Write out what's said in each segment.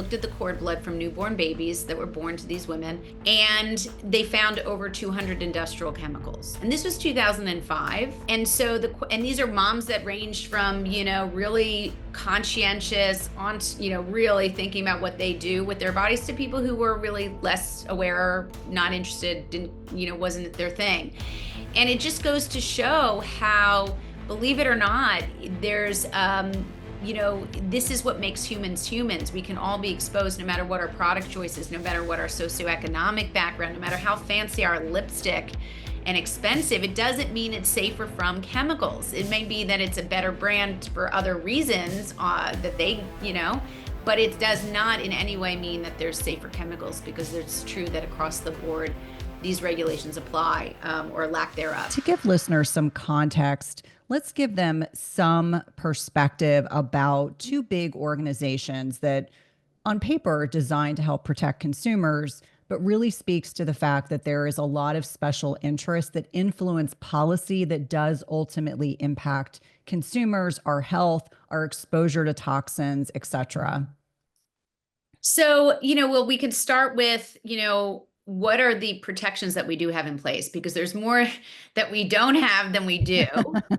looked at the cord blood from newborn babies that were born to these women, and they found over 200 industrial chemicals. And this was 2005. And so and these are moms that ranged from, really conscientious on, really thinking about what they do with their bodies, to people who were really less aware, not interested, didn't, wasn't their thing. And it just goes to show how, believe it or not, there's, this is what makes humans humans. We can all be exposed, no matter what our product choices, no matter what our socioeconomic background, no matter how fancy our lipstick and expensive. It doesn't mean it's safer from chemicals. It may be that it's a better brand for other reasons that they, but it does not in any way mean that there's safer chemicals, because it's true that across the board, these regulations apply, or lack thereof. To give listeners some context, let's give them some perspective about two big organizations that on paper are designed to help protect consumers, but really speaks to the fact that there is a lot of special interests that influence policy that does ultimately impact consumers, our health, our exposure to toxins, et cetera. So, well, we can start with, what are the protections that we do have in place? Because there's more that we don't have than we do.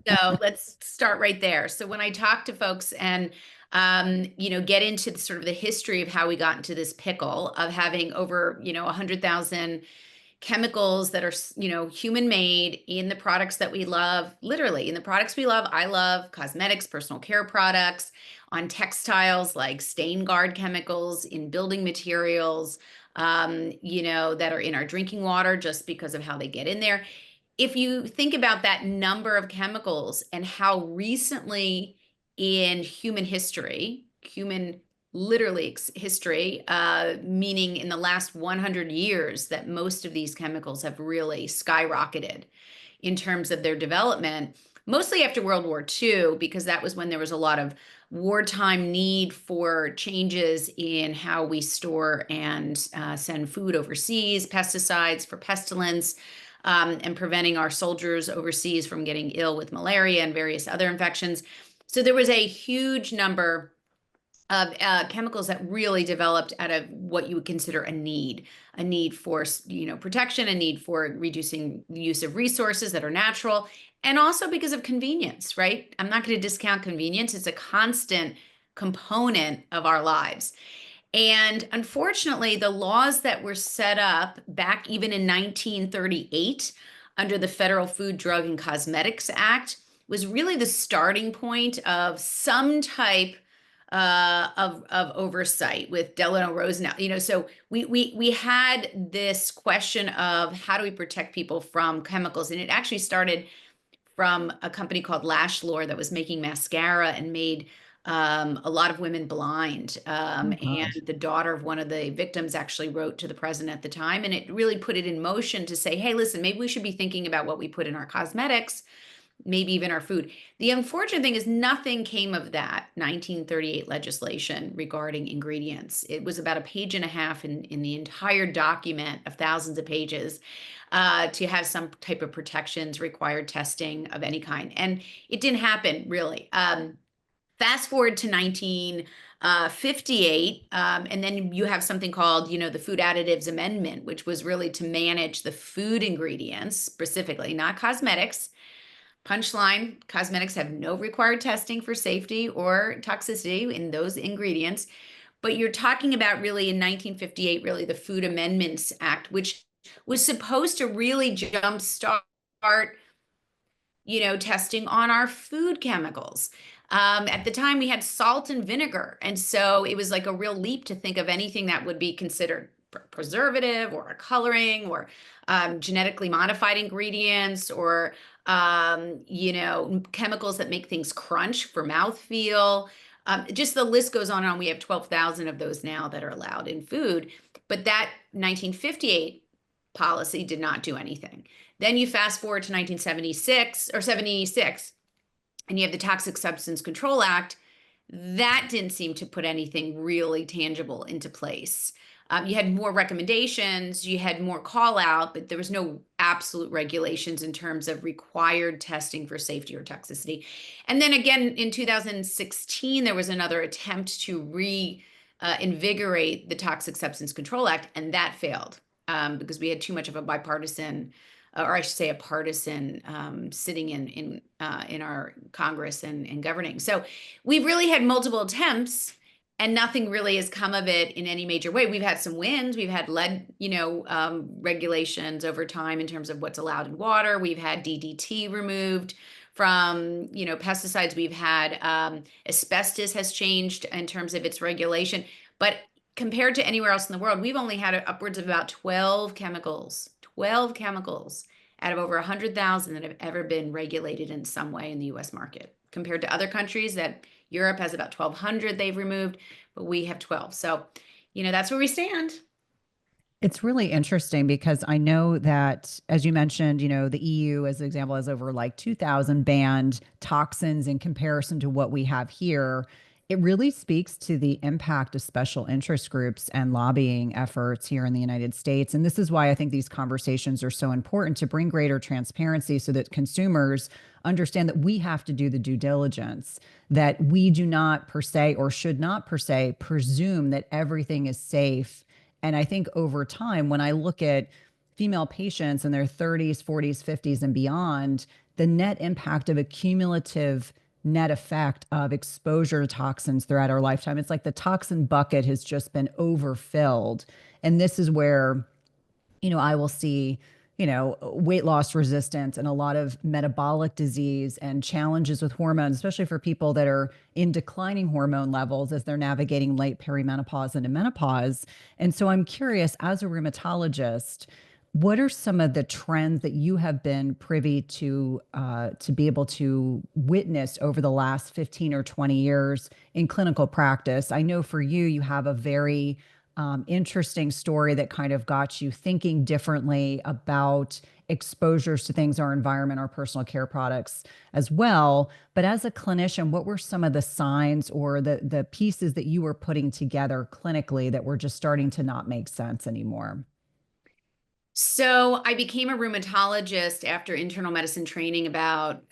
So let's start right there. So when I talk to folks and, get into the sort of the history of how we got into this pickle of having over, 100,000 chemicals that are, human made in the products that we love, literally in the products we love. I love cosmetics, personal care products, on textiles like stain guard chemicals, in building materials, that are in our drinking water just because of how they get in there. If you think about that number of chemicals and how recently in human history, literally history, meaning in the last 100 years, that most of these chemicals have really skyrocketed in terms of their development, mostly after World War II, because that was when there was a lot of wartime need for changes in how we store and send food overseas, pesticides for pestilence, and preventing our soldiers overseas from getting ill with malaria and various other infections. So there was a huge number of chemicals that really developed out of what you would consider a need for, protection, a need for reducing the use of resources that are natural, and also because of convenience, right? I'm not going to discount convenience. It's a constant component of our lives. And unfortunately, the laws that were set up back even in 1938 under the Federal Food, Drug, and Cosmetics Act was really the starting point of some type of oversight with Delano Roosevelt. So we had this question of how do we protect people from chemicals, and it actually started from a company called Lash Lore that was making mascara and made a lot of women blind. And the daughter of one of the victims actually wrote to the president at the time, and it really put it in motion to say, hey, listen, maybe we should be thinking about what we put in our cosmetics, maybe even our food. The unfortunate thing is nothing came of that 1938 legislation regarding ingredients. It was about a page and a half in the entire document of thousands of pages to have some type of protections, required testing of any kind. And it didn't happen, really. Fast forward to 1958, and then you have something called, the Food Additives Amendment, which was really to manage the food ingredients specifically, not cosmetics. Punchline, cosmetics have no required testing for safety or toxicity in those ingredients. But you're talking about really in 1958, really the Food Amendments Act, which was supposed to really jumpstart, testing on our food chemicals. At the time, we had salt and vinegar. And so it was like a real leap to think of anything that would be considered preservative or a coloring or genetically modified ingredients or, chemicals that make things crunch for mouthfeel. Just the list goes on and on. We have 12,000 of those now that are allowed in food. But that 1958 policy did not do anything. Then you fast forward to 1976 or 76, and you have the Toxic Substance Control Act. That didn't seem to put anything really tangible into place. You had more recommendations, you had more call out, but there was no absolute regulations in terms of required testing for safety or toxicity. And then again, in 2016, there was another attempt to invigorate the Toxic Substance Control Act, and that failed because we had too much of a bipartisan, or I should say, a partisan sitting in our Congress and governing. So we've really had multiple attempts, and nothing really has come of it in any major way. We've had some wins. We've had lead, regulations over time in terms of what's allowed in water. We've had DDT removed from, pesticides. We've had asbestos has changed in terms of its regulation. But compared to anywhere else in the world, we've only had upwards of about 12 chemicals out of over 100,000 that have ever been regulated in some way in the US market, compared to other countries that Europe has about 1,200 they've removed, but we have 12. So, that's where we stand. It's really interesting because I know that, as you mentioned, the EU, as an example, has over like 2,000 banned toxins in comparison to what we have here. It really speaks to the impact of special interest groups and lobbying efforts here in the United States. And this is why I think these conversations are so important, to bring greater transparency so that consumers understand that we have to do the due diligence, that we do not per se, or should not per se, presume that everything is safe. And I think over time, when I look at female patients in their 30s, 40s, 50s, and beyond, the net impact of a cumulative net effect of exposure to toxins throughout our lifetime, it's like the toxin bucket has just been overfilled. And this is where, I will see, weight loss resistance and a lot of metabolic disease and challenges with hormones, especially for people that are in declining hormone levels as they're navigating late perimenopause into menopause. And so I'm curious, as a rheumatologist, what are some of the trends that you have been privy to be able to witness over the last 15 or 20 years in clinical practice? I know for you, you have a very interesting story that kind of got you thinking differently about exposures to things, our environment, our personal care products as well. But as a clinician, what were some of the signs or the pieces that you were putting together clinically that were just starting to not make sense anymore? So I became a rheumatologist after internal medicine training about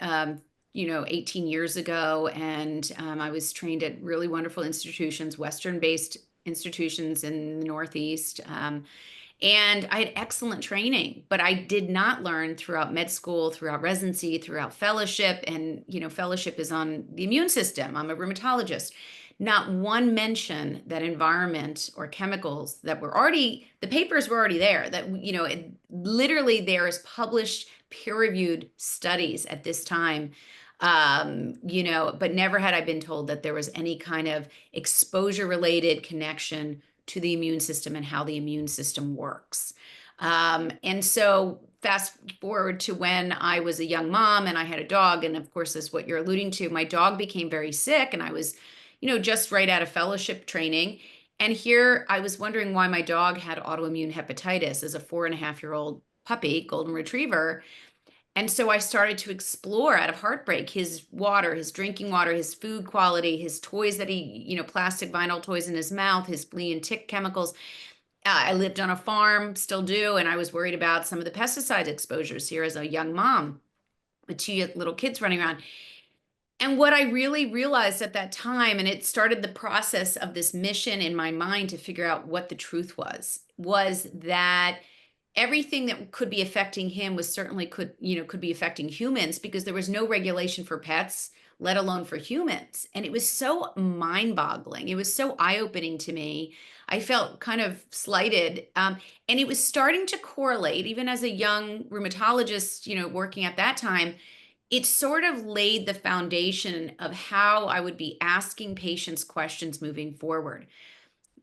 18 years ago. And I was trained at really wonderful institutions, Western-based institutions in the Northeast. And I had excellent training, but I did not learn throughout med school, throughout residency, throughout fellowship. And, fellowship is on the immune system. I'm a rheumatologist. Not one mention that environment or chemicals that were already, the papers were already there, that, literally there is published peer-reviewed studies at this time. But never had I been told that there was any kind of exposure-related connection to the immune system and how the immune system works. And so fast forward to when I was a young mom and I had a dog, and of course, is what you're alluding to, my dog became very sick, and I was, just right out of fellowship training. And here I was wondering why my dog had autoimmune hepatitis as a 4.5-year-old puppy, golden retriever. And so I started to explore out of heartbreak his water, his drinking water, his food quality, his toys that he, plastic vinyl toys in his mouth, his flea and tick chemicals. I lived on a farm, still do, and I was worried about some of the pesticide exposures here as a young mom with two little kids running around. And what I really realized at that time, and it started the process of this mission in my mind to figure out what the truth was that everything that could be affecting him was certainly could be affecting humans, because there was no regulation for pets, let alone for humans. And it was so mind-boggling. It was so eye-opening to me. I felt kind of slighted. And it was starting to correlate, even as a young rheumatologist, working at that time. It sort of laid the foundation of how I would be asking patients questions moving forward,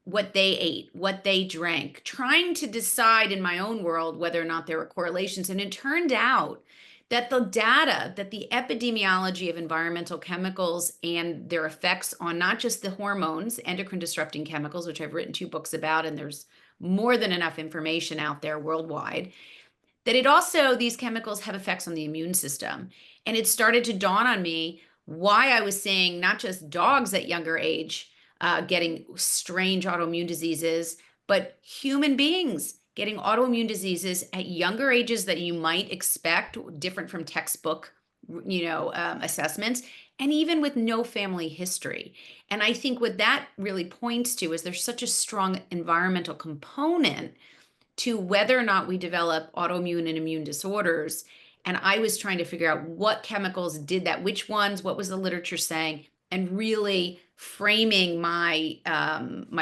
what they ate, what they drank, trying to decide in my own world whether or not there were correlations. And it turned out that the data, that the epidemiology of environmental chemicals and their effects on not just the hormones, endocrine disrupting chemicals, which I've written 2 books about, and there's more than enough information out there worldwide, that it also, these chemicals have effects on the immune system. And it started to dawn on me why I was seeing not just dogs at younger age getting strange autoimmune diseases, but human beings getting autoimmune diseases at younger ages that you might expect, different from textbook, assessments, and even with no family history. And I think what that really points to is there's such a strong environmental component to whether or not we develop autoimmune and immune disorders. And I was trying to figure out what chemicals did that, which ones, what was the literature saying, and really framing my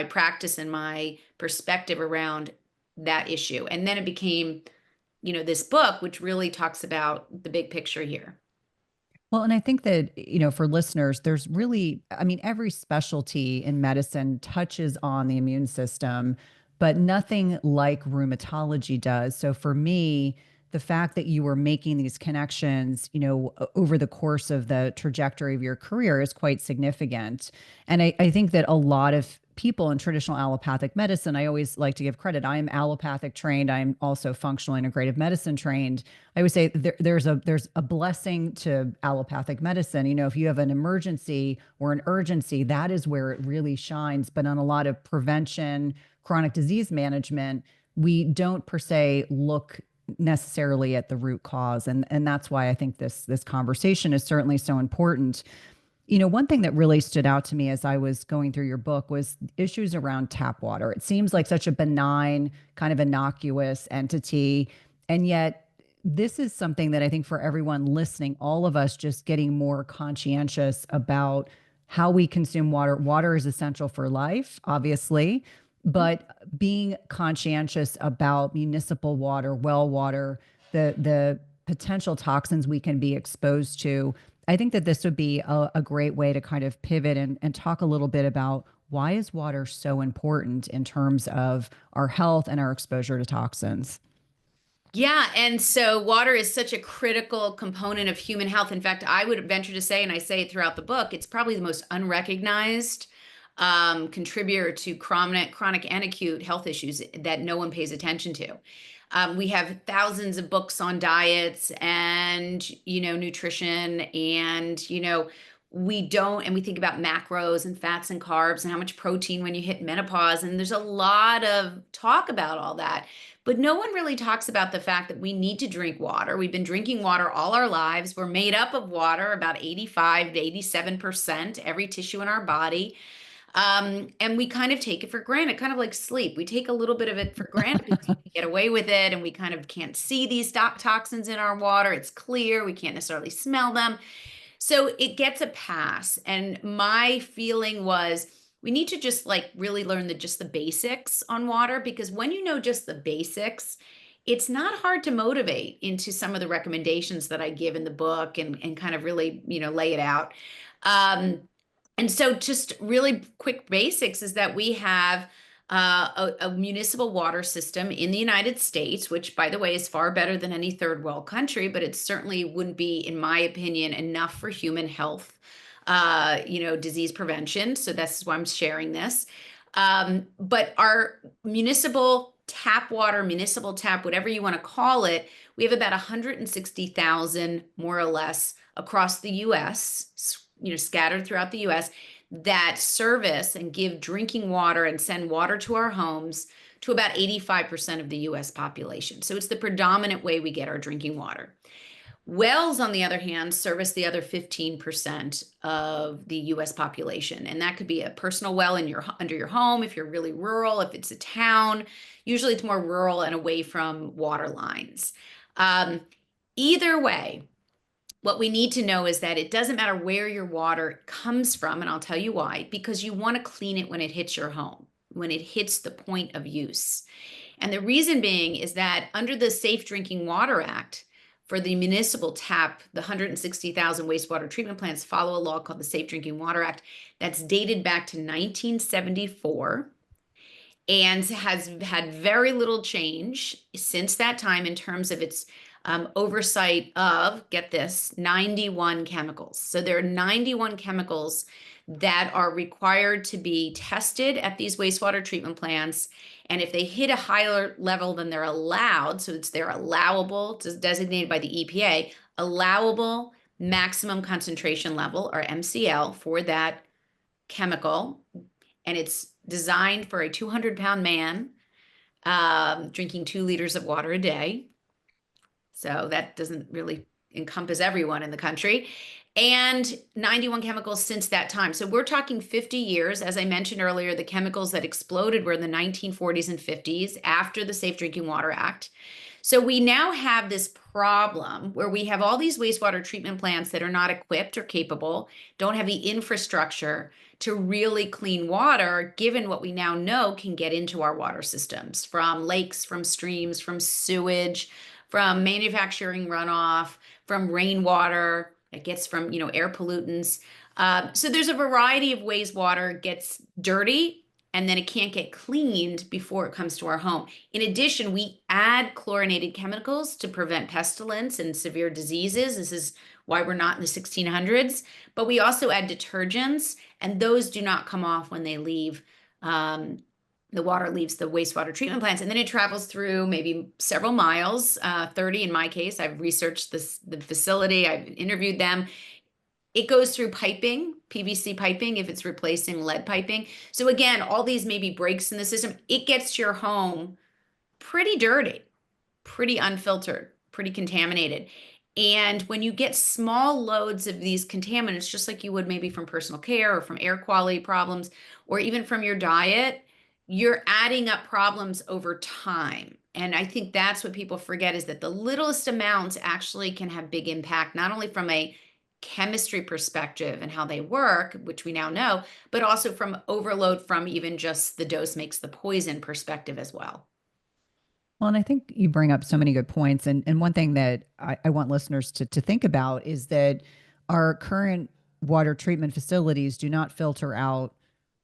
practice and my perspective around that issue. And then it became, this book, which really talks about the big picture here. Well, and I think that, for listeners, there's really, I mean, every specialty in medicine touches on the immune system, but nothing like rheumatology does. So for me, the fact that you were making these connections, over the course of the trajectory of your career is quite significant. And I think that a lot of people in traditional allopathic medicine, I always like to give credit. I am allopathic trained. I'm also functional integrative medicine trained. I would say there's a blessing to allopathic medicine. If you have an emergency or an urgency, that is where it really shines. But on a lot of prevention, chronic disease management, we don't per se look necessarily at the root cause, and that's why I think this conversation is certainly so important. One thing that really stood out to me as I was going through your book was issues around tap water. It seems like such a benign, kind of innocuous entity. And yet, this is something that I think for everyone listening, all of us just getting more conscientious about how we consume water. Water is essential for life, obviously, but being conscientious about municipal water, well water, the potential toxins we can be exposed to. I think that this would be a great way to kind of pivot and talk a little bit about why is water so important in terms of our health and our exposure to toxins. Yeah, and so water is such a critical component of human health. In fact, I would venture to say, and I say it throughout the book, it's probably the most unrecognized contributor to chronic and acute health issues that no one pays attention to. We have thousands of books on diets and, nutrition, and, we don't, and we think about macros and fats and carbs and how much protein when you hit menopause. And there's a lot of talk about all that. But no one really talks about the fact that we need to drink water. We've been drinking water all our lives. We're made up of water, about 85 to 87%, every tissue in our body. And we kind of take it for granted, kind of like sleep. We take a little bit of it for granted because we get away with it and we kind of can't see these toxins in our water. It's clear. We can't necessarily smell them. So it gets a pass. And my feeling was we need to just like really learn just the basics on water, because when you know just the basics, it's not hard to motivate into some of the recommendations that I give in the book and kind of really, lay it out. Um, and so just really quick basics is that we have a municipal water system in the United States, which, by the way, is far better than any third world country, but it certainly wouldn't be, in my opinion, enough for human health, disease prevention. So that's why I'm sharing this. But our municipal tap, whatever you want to call it, we have about 160,000 more or less across the US, scattered throughout the US, that service and give drinking water and send water to our homes to about 85% of the US population. So it's the predominant way we get our drinking water. Wells, on the other hand, service the other 15% of the US population. And that could be a personal well under your home if you're really rural, if it's a town. Usually it's more rural and away from water lines. Either way, what we need to know is that it doesn't matter where your water comes from, and I'll tell you why, because you want to clean it when it hits your home, when it hits the point of use. And the reason being is that under the Safe Drinking Water Act, for the municipal tap, the 160,000 wastewater treatment plants follow a law called the Safe Drinking Water Act that's dated back to 1974 and has had very little change since that time in terms of its oversight of, get this, 91 chemicals. So there are 91 chemicals that are required to be tested at these wastewater treatment plants. And if they hit a higher level than they're allowed, so it's their allowable, it's designated by the EPA, allowable maximum concentration level, or MCL, for that chemical. And it's designed for a 200-pound man drinking 2 liters of water a day. So that doesn't really encompass everyone in the country. and 91 chemicals since that time. So we're talking 50 years. As I mentioned earlier, the chemicals that exploded were in the 1940s and 50s after the Safe Drinking Water Act. So we now have this problem where we have all these wastewater treatment plants that are not equipped or capable, don't have the infrastructure to really clean water, given what we now know can get into our water systems from lakes, from streams, from sewage, from manufacturing runoff, from rainwater. It gets from, air pollutants. So there's a variety of ways water gets dirty and then it can't get cleaned before it comes to our home. In addition, we add chlorinated chemicals to prevent pestilence and severe diseases. This is why we're not in the 1600s. But we also add detergents, and those do not come off when they leave. The water leaves the wastewater treatment plants, and then it travels through maybe several miles, 30 in my case. I've researched the facility, I've interviewed them. It goes through piping, PVC piping, if it's replacing lead piping. So again, all these maybe breaks in the system. It gets to your home pretty dirty, pretty unfiltered, pretty contaminated. And when you get small loads of these contaminants, just like you would maybe from personal care or from air quality problems, or even from your diet, you're adding up problems over time. And I think that's what people forget, is that the littlest amounts actually can have big impact, not only from a chemistry perspective and how they work, which we now know, but also from overload from even just the dose makes the poison perspective as well. Well, and I think you bring up so many good points. And one thing that I want listeners to think about is that our current water treatment facilities do not filter out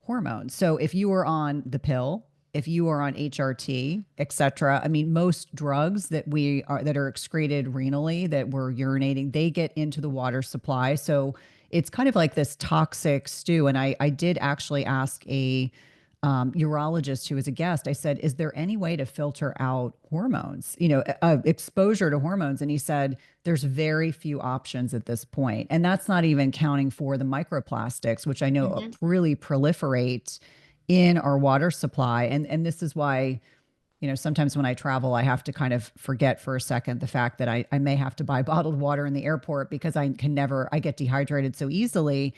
hormones. So if you are on the pill, if you are on HRT, et cetera, I mean, most drugs that are excreted renally, that we're urinating, they get into the water supply. So it's kind of like this toxic stew. And I did actually ask a urologist who was a guest. I said, is there any way to filter out hormones, exposure to hormones? And he said, there's very few options at this point. And that's not even counting for the microplastics, which I know Mhm. really proliferate in our water supply. And this is why, sometimes when I travel, I have to kind of forget for a second the fact that I may have to buy bottled water in the airport because I get dehydrated so easily.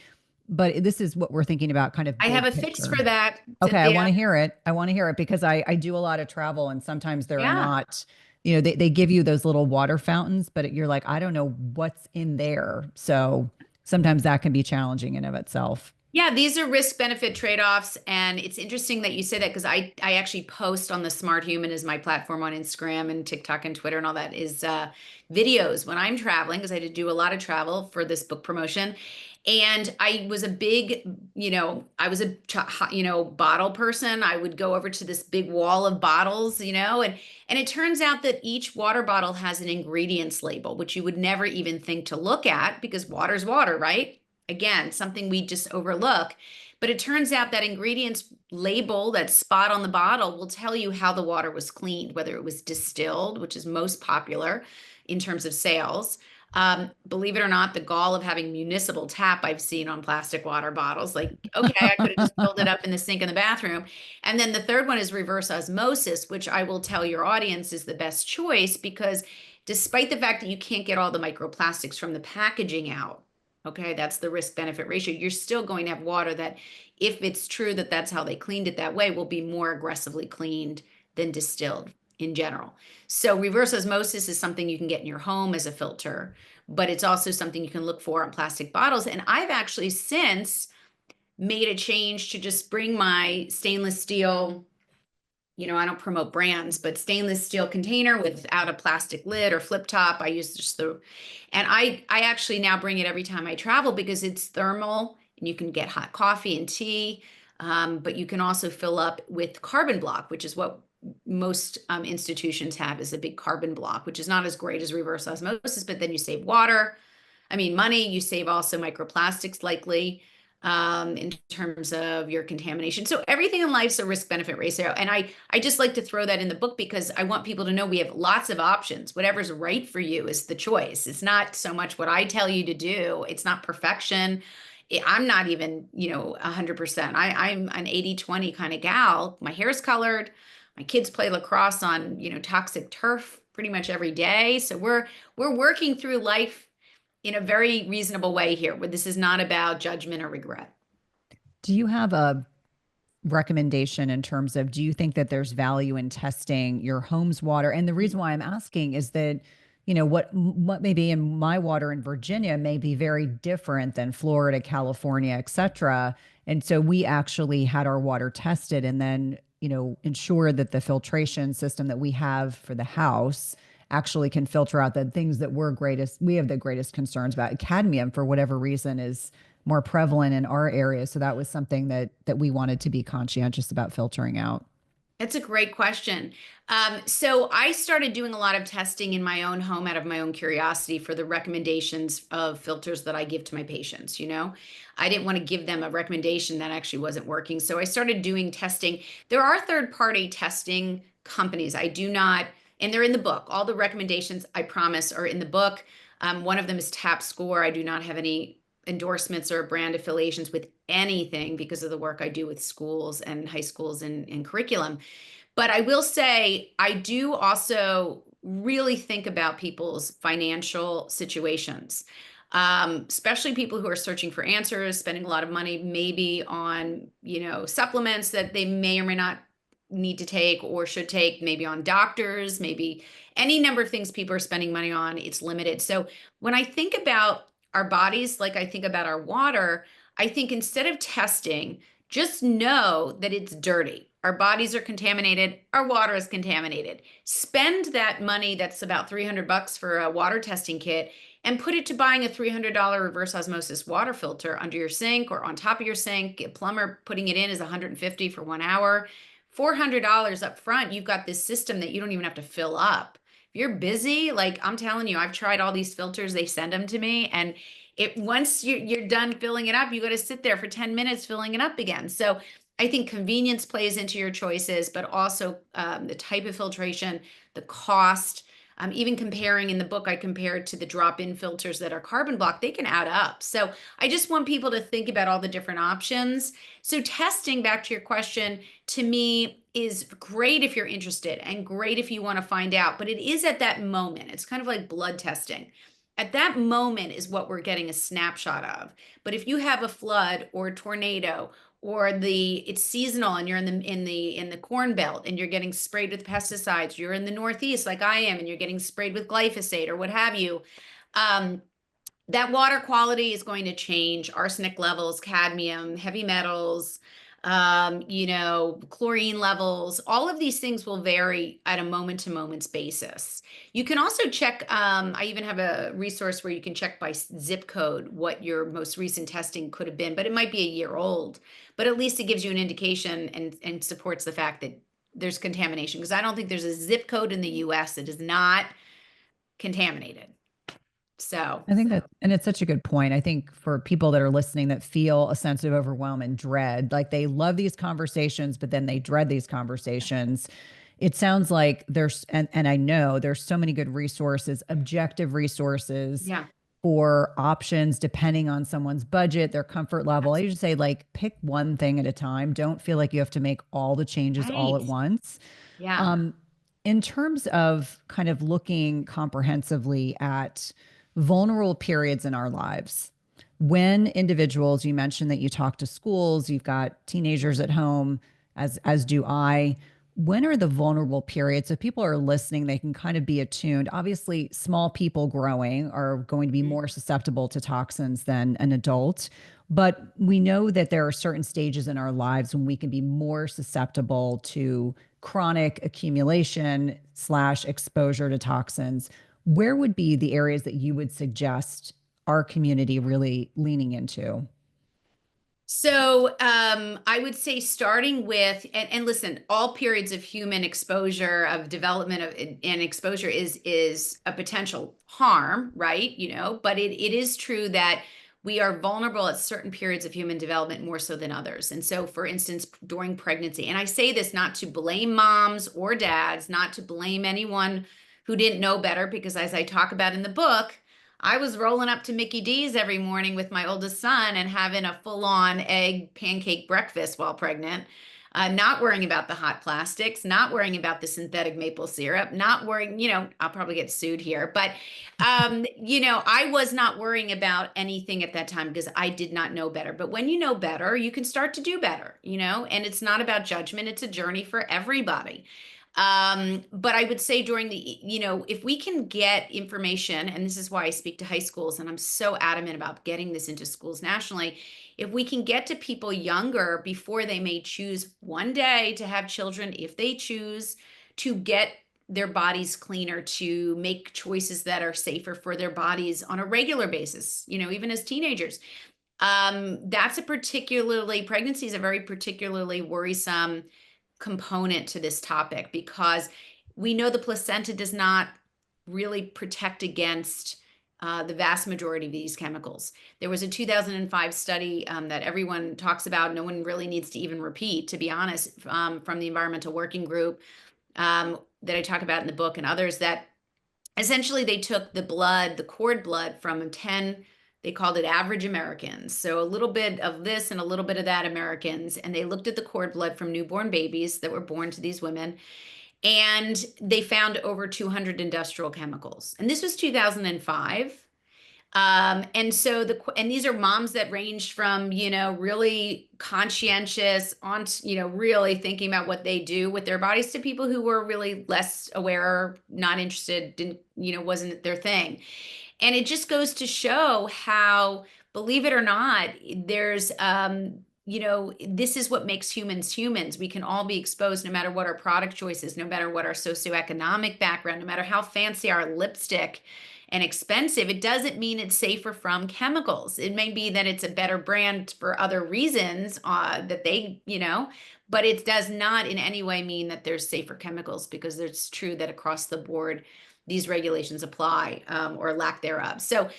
But this is what we're thinking about, kind of I have big a fix picture. for that, Okay, I want Cynthia. to hear it. I want to hear it because I do a lot of travel and sometimes there are Yeah. not, they give you those little water fountains, but you're like, I don't know what's in there. So sometimes that can be challenging in of itself. Yeah, these are risk benefit trade-offs. And it's interesting that you say that because I actually post on the Smart Human, is my platform on Instagram and TikTok and Twitter and all that, is videos when I'm traveling, because I did do a lot of travel for this book promotion. And I was a big, I was a, bottle person. I would go over to this big wall of bottles, and it turns out that each water bottle has an ingredients label, which you would never even think to look at because water's water, right? Again, something we just overlook. But it turns out that ingredients label, that spot on the bottle, will tell you how the water was cleaned, whether it was distilled, which is most popular in terms of sales. Believe it or not, the gall of having municipal tap I've seen on plastic water bottles. Like, okay, I could have just filled it up in the sink in the bathroom. And then the third one is reverse osmosis, which I will tell your audience is the best choice because despite the fact that you can't get all the microplastics from the packaging out, okay, that's the risk benefit ratio. You're still going to have water that, if it's true that that's how they cleaned it that way, will be more aggressively cleaned than distilled in general. So, reverse osmosis is something you can get in your home as a filter, but it's also something you can look for on plastic bottles. And I've actually since made a change to just bring my stainless steel, I don't promote brands, but stainless steel container without a plastic lid or flip top. I use just and I actually now bring it every time I travel because it's thermal and you can get hot coffee and tea. But you can also fill up with carbon block, which is what most institutions have, is a big carbon block, which is not as great as reverse osmosis, but then you save water. I mean, money, you save also microplastics likely in terms of your contamination. So everything in life's a risk benefit ratio. And I just like to throw that in the book because I want people to know we have lots of options. Whatever's right for you is the choice. It's not so much what I tell you to do. It's not perfection. I'm not even, 100%. I'm an 80-20 kind of gal. My hair's colored. My kids play lacrosse on, toxic turf pretty much every day. So we're working through life in a very reasonable way here, where this is not about judgment or regret. Do you have a recommendation in terms of, do you think that there's value in testing your home's water? And the reason why I'm asking is that, what may be in my water in Virginia may be very different than Florida, California, et cetera. And so we actually had our water tested and then, ensure that the filtration system that we have for the house actually can filter out the things that we have the greatest concerns about. Cadmium, for whatever reason, is more prevalent in our area. So that was something that we wanted to be conscientious about filtering out. That's a great question. So I started doing a lot of testing in my own home out of my own curiosity for the recommendations of filters that I give to my patients. I didn't want to give them a recommendation that actually wasn't working. So I started doing testing. There are third-party testing companies. I do not, and they're in the book. All the recommendations, I promise, are in the book. One of them is Tap Score. I do not have any endorsements or brand affiliations with anything because of the work I do with schools and high schools and curriculum. But I will say, I do also really think about people's financial situations, especially people who are searching for answers, spending a lot of money maybe on, supplements that they may or may not need to take or should take, maybe on doctors, maybe any number of things people are spending money on. It's limited. So when I think about our bodies, like I think about our water, I think instead of testing, just know that it's dirty. Our bodies are contaminated. Our water is contaminated. Spend that money that's about $300 for a water testing kit and put it to buying a $300 reverse osmosis water filter under your sink or on top of your sink. A plumber putting it in is $150 for 1 hour. $400 up front, you've got this system that you don't even have to fill up. If you're busy, like I'm telling you, I've tried all these filters, they send them to me, and once you're done filling it up, you got to sit there for 10 minutes filling it up again. So I think convenience plays into your choices, but also the type of filtration, the cost. Even comparing in the book, I compared to the drop-in filters that are carbon block, they can add up. So I just want people to think about all the different options. So testing, back to your question, to me is great if you're interested and great if you want to find out, but it is at that moment. It's kind of like blood testing. At that moment is what we're getting a snapshot of. But if you have a flood or a tornado or it's seasonal and you're in the corn belt and you're getting sprayed with pesticides, you're in the Northeast like I am and you're getting sprayed with glyphosate or what have you, um, that water quality is going to change. Arsenic levels, cadmium, heavy metals, chlorine levels, all of these things will vary at a moment to moment basis. You can also check, I even have a resource where you can check by zip code what your most recent testing could have been, but it might be a year old, but at least it gives you an indication and supports the fact that there's contamination, because I don't think there's a zip code in the US that is not contaminated. So I think that, and it's such a good point. I think for people that are listening that feel a sense of overwhelm and dread, like they love these conversations, but then they dread these conversations. It sounds like and I know there's so many good resources, objective resources yeah, for options depending on someone's budget, their comfort level. I absolutely. usually say, like, pick one thing at a time. Don't feel like you have to make all the changes all at Right. once. Yeah. Um, in terms of kind of looking comprehensively at vulnerable periods in our lives, when individuals, you mentioned that you talk to schools, you've got teenagers at home, as do I. When are the vulnerable periods? If people are listening, they can kind of be attuned. Obviously, small people growing are going to be Mhm. more susceptible to toxins than an adult. But we know that there are certain stages in our lives when we can be more susceptible to chronic accumulation slash exposure to toxins. Where would be the areas that you would suggest our community really leaning into? So I would say starting with, and listen, all periods of human exposure, of development of and exposure is a potential harm, right? But it is true that we are vulnerable at certain periods of human development more so than others. And so, for instance, during pregnancy, and I say this not to blame moms or dads, not to blame anyone who didn't know better, because as I talk about in the book, I was rolling up to Mickey D's every morning with my oldest son and having a full-on egg pancake breakfast while pregnant. not worrying about the hot plastics, not worrying about the synthetic maple syrup, not worrying, I'll probably get sued here, but, I was not worrying about anything at that time because I did not know better. But when you know better, you can start to do better, and it's not about judgment, it's a journey for everybody. But I would say during if we can get information, and this is why I speak to high schools, and I'm so adamant about getting this into schools nationally, if we can get to people younger before they may choose one day to have children, if they choose to get their bodies cleaner, to make choices that are safer for their bodies on a regular basis, even as teenagers. Pregnancy is a very particularly worrisome component to this topic because we know the placenta does not really protect against the vast majority of these chemicals. There was a 2005 study that everyone talks about, no one really needs to even repeat, to be honest, from the Environmental Working Group that I talk about in the book and others, that essentially they took the cord blood from 10, they called it average Americans. So a little bit of this and a little bit of that Americans. And they looked at the cord blood from newborn babies that were born to these women. And they found over 200 industrial chemicals. And this was 2005. And these are moms that ranged from, really conscientious on, really thinking about what they do with their bodies to people who were really less aware, not interested, didn't, wasn't their thing. And it just goes to show how, believe it or not, there's, this is what makes humans humans. We can all be exposed no matter what our product choices, no matter what our socioeconomic background, no matter how fancy our lipstick and expensive. It doesn't mean it's safer from chemicals. It may be that it's a better brand for other reasons that they, but it does not in any way mean that there's safer chemicals, because it's true that across the board, these regulations apply or lack thereof. So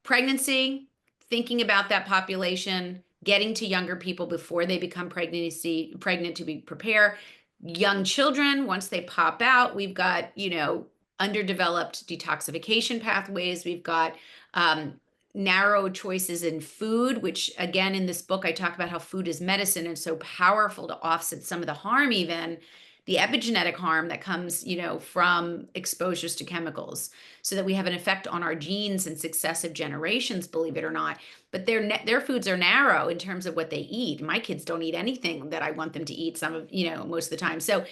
pregnancy, thinking about that population, getting to younger people before they become pregnant to be prepared. Young children, once they pop out, we've got, underdeveloped detoxification pathways. We've got narrow choices in food, which again, in this book, I talk about how food is medicine and so powerful to offset some of the harm, even the epigenetic harm that comes, from exposures to chemicals, so that we have an effect on our genes in successive generations, believe it or not. But their foods are narrow in terms of what they eat. My kids don't eat anything that I want them to eat most of the time. So,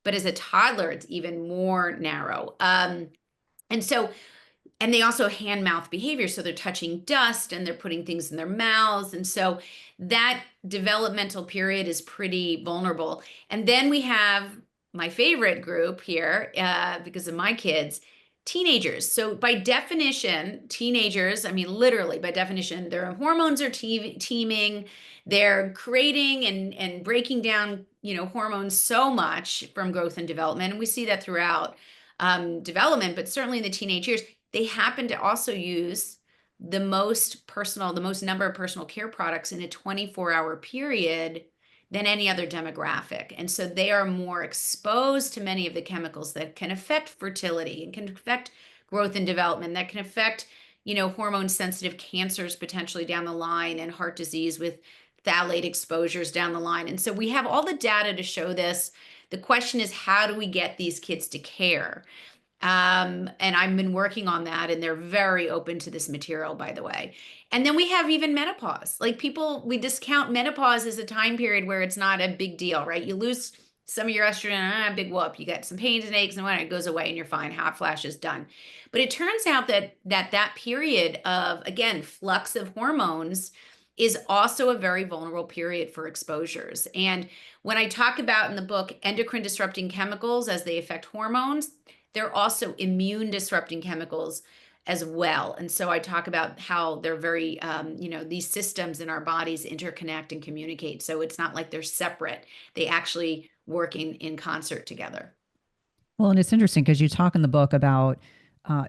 but as a toddler, it's even more narrow. And they also hand mouth behavior. So they're touching dust and they're putting things in their mouths. And so that developmental period is pretty vulnerable. And then we have my favorite group here, because of my kids, teenagers. So by definition, teenagers, I mean, literally by definition, their hormones are teeming. They're creating and breaking down, hormones so much from growth and development. And we see that throughout development, but certainly in the teenage years. They happen to also use the most number of personal care products in a 24-hour period than any other demographic. And so they are more exposed to many of the chemicals that can affect fertility and can affect growth and development, that can affect, hormone sensitive cancers potentially down the line, and heart disease with phthalate exposures down the line. And so we have all the data to show this. The question is, how do we get these kids to care? And I've been working on that, and they're very open to this material, by the way. And then we have even menopause. Like, we discount menopause as a time period where it's not a big deal, right? You lose some of your estrogen, big whoop. You get some pains and aches and whatnot, it goes away and you're fine. Hot flashes, done. But it turns out that period of, again, flux of hormones is also a very vulnerable period for exposures. And when I talk about in the book endocrine disrupting chemicals as they affect hormones, they're also immune disrupting chemicals as well. And so I talk about how they're very, these systems in our bodies interconnect and communicate. So it's not like they're separate. They actually work in concert together. Well, and it's interesting because you talk in the book about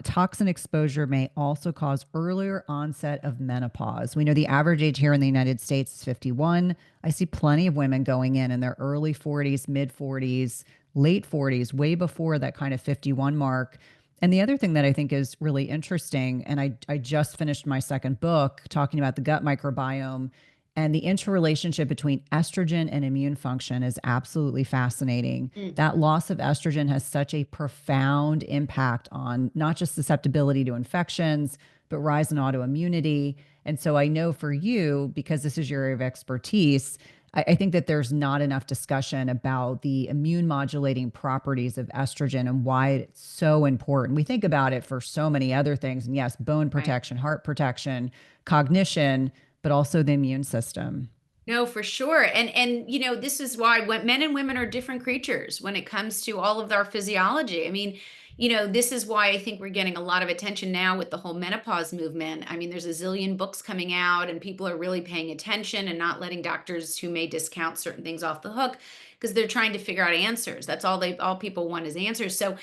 toxin exposure may also cause earlier onset of menopause. We know the average age here in the United States is 51. I see plenty of women going in their early 40s, mid 40s, late 40s, way before that kind of 51 mark. And the other thing that I think is really interesting, and I just finished my second book talking about the gut microbiome, And the interrelationship between estrogen and immune function is absolutely fascinating. Mm, That loss of estrogen has such a profound impact on not just susceptibility to infections, but rise in autoimmunity. And so I know for you, because this is your area of expertise, I think that there's not enough discussion about the immune modulating properties of estrogen and why it's so important. We think about it for so many other things. And yes, bone right. protection, heart protection, cognition, but also the immune system. No, for sure. And this is why when men and women are different creatures when it comes to all of our physiology. I mean, this is why I think we're getting a lot of attention now with the whole menopause movement. I mean, there's a zillion books coming out and people are really paying attention and not letting doctors who may discount certain things off the hook because they're trying to figure out answers. That's all people want is answers. So,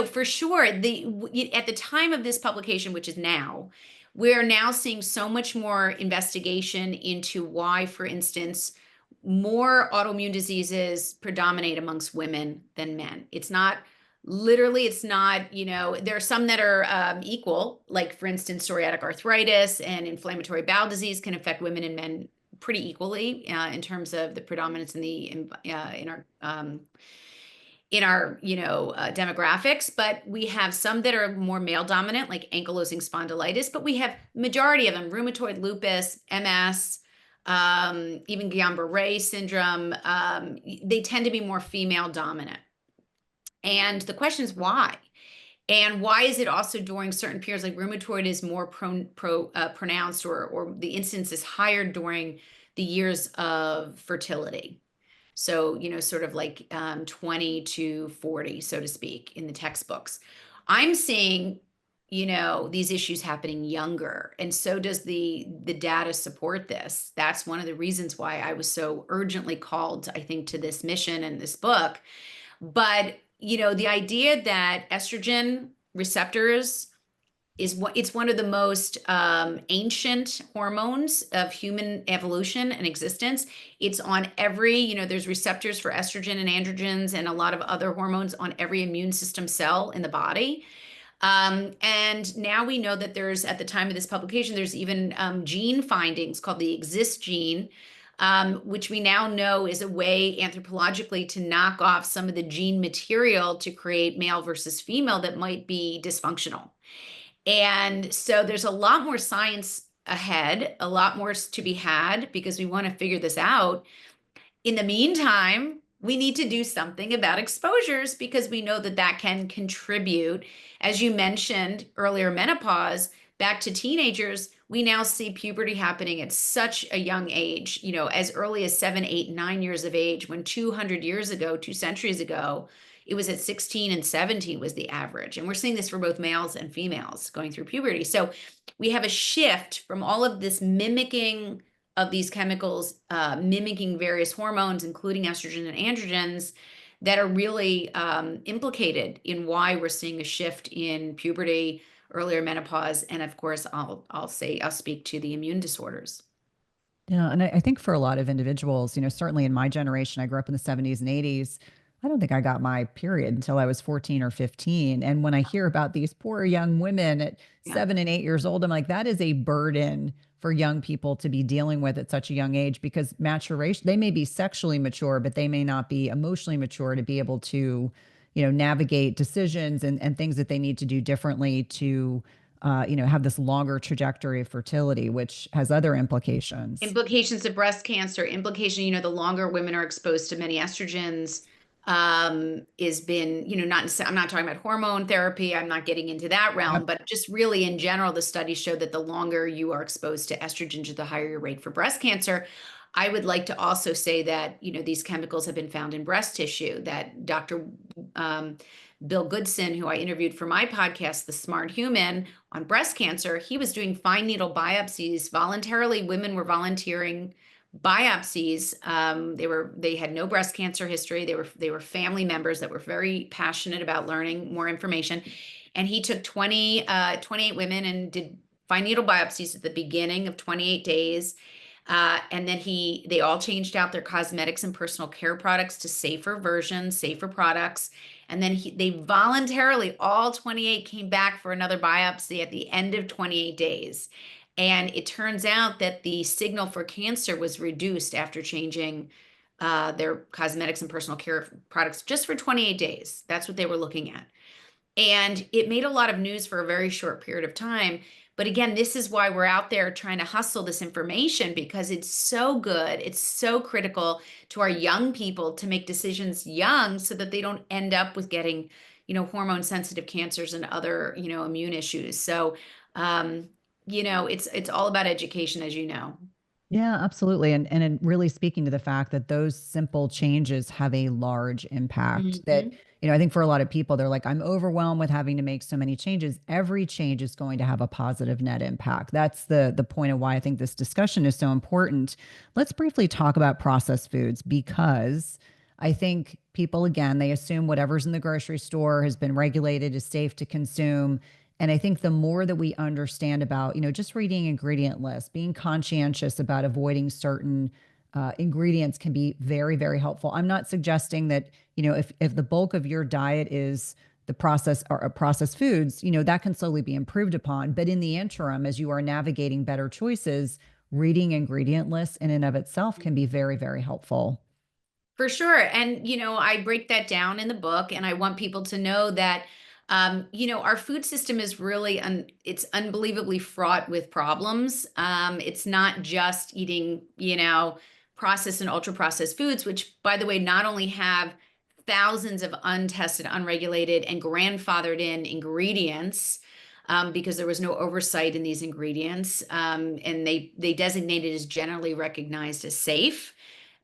for sure, at the time of this publication, which is now, we're now seeing so much more investigation into why, for instance, more autoimmune diseases predominate amongst women than men. It's not, there are some that are equal, like, for instance, psoriatic arthritis and inflammatory bowel disease can affect women and men pretty equally in terms of the predominance in our demographics, but we have some that are more male dominant like ankylosing spondylitis, but we have majority of them rheumatoid lupus, MS, even Guillain-Barré syndrome. They tend to be more female dominant, and the question is why. And why is it also during certain periods, like rheumatoid is more pronounced, or the incidence is higher during the years of fertility? So, sort of like 20 to 40, so to speak, in the textbooks. I'm seeing, these issues happening younger. And so does the data support this. That's one of the reasons why I was so urgently called, I think, to this mission and this book. But, the idea that estrogen receptors it's one of the most ancient hormones of human evolution and existence. It's on there's receptors for estrogen and androgens and a lot of other hormones on every immune system cell in the body. And now we know that at the time of this publication, there's even gene findings called the exist gene, which we now know is a way anthropologically to knock off some of the gene material to create male versus female that might be dysfunctional. And so there's a lot more science ahead, a lot more to be had because we want to figure this out. In the meantime, we need to do something about exposures because we know that that can contribute. As you mentioned earlier, menopause, back to teenagers, we now see puberty happening at such a young age, as early as 7, 8, 9 years of age, when 200 years ago, 2 centuries ago, it was at 16 and 17 was the average. And we're seeing this for both males and females going through puberty. So we have a shift from all of this mimicking of these chemicals, mimicking various hormones, including estrogen and androgens, that are really implicated in why we're seeing a shift in puberty, earlier menopause, and of course, I'll speak to the immune disorders. Yeah, and I think for a lot of individuals, certainly in my generation, I grew up in the 70s and 80s. I don't think I got my period until I was 14 or 15. And when I hear about these poor young women at Yeah. 7 and 8 years old, I'm like, that is a burden for young people to be dealing with at such a young age because maturation, they may be sexually mature, but they may not be emotionally mature to be able to, navigate decisions and things that they need to do differently to, have this longer trajectory of fertility, which has other implications. Implications of breast cancer, the longer women are exposed to many estrogens, is been, I'm not talking about hormone therapy. I'm not getting into that realm, Yep. but just really in general, the studies show that the longer you are exposed to estrogen, the higher your rate for breast cancer. I would like to also say that, these chemicals have been found in breast tissue that Dr. Bill Goodson, who I interviewed for my podcast, The Smart Human, on breast cancer, he was doing fine needle biopsies voluntarily. Women were volunteering biopsies. They had no breast cancer history. They were family members that were very passionate about learning more information. And he took 28 women and did fine needle biopsies at the beginning of 28 days. And then they all changed out their cosmetics and personal care products to safer versions, safer products. And then they voluntarily, all 28 came back for another biopsy at the end of 28 days. And it turns out that the signal for cancer was reduced after changing their cosmetics and personal care products just for 28 days. That's what they were looking at. And it made a lot of news for a very short period of time. But again, this is why we're out there trying to hustle this information because it's so good. It's so critical to our young people to make decisions young so that they don't end up with getting, hormone sensitive cancers and other, immune issues. So, um, it's all about education, as you know. Yeah, absolutely. And really speaking to the fact that those simple changes have a large impact that, Mhm. I think for a lot of people, they're like, I'm overwhelmed with having to make so many changes. Every change is going to have a positive net impact. That's the point of why I think this discussion is so important. Let's briefly talk about processed foods because I think people, again, they assume whatever's in the grocery store has been regulated, is safe to consume. And I think the more that we understand about, just reading ingredient lists, being conscientious about avoiding certain ingredients can be very, very helpful. I'm not suggesting that, if the bulk of your diet is the process or processed foods, that can slowly be improved upon. But in the interim, as you are navigating better choices, reading ingredient lists in and of itself can be very, very helpful. For sure. And, I break that down in the book, and I want people to know that, our food system is really, it's unbelievably fraught with problems. It's not just eating, processed and ultra processed foods, which, by the way, not only have thousands of untested, unregulated, and grandfathered in ingredients. Because there was no oversight in these ingredients, and they designated as generally recognized as safe,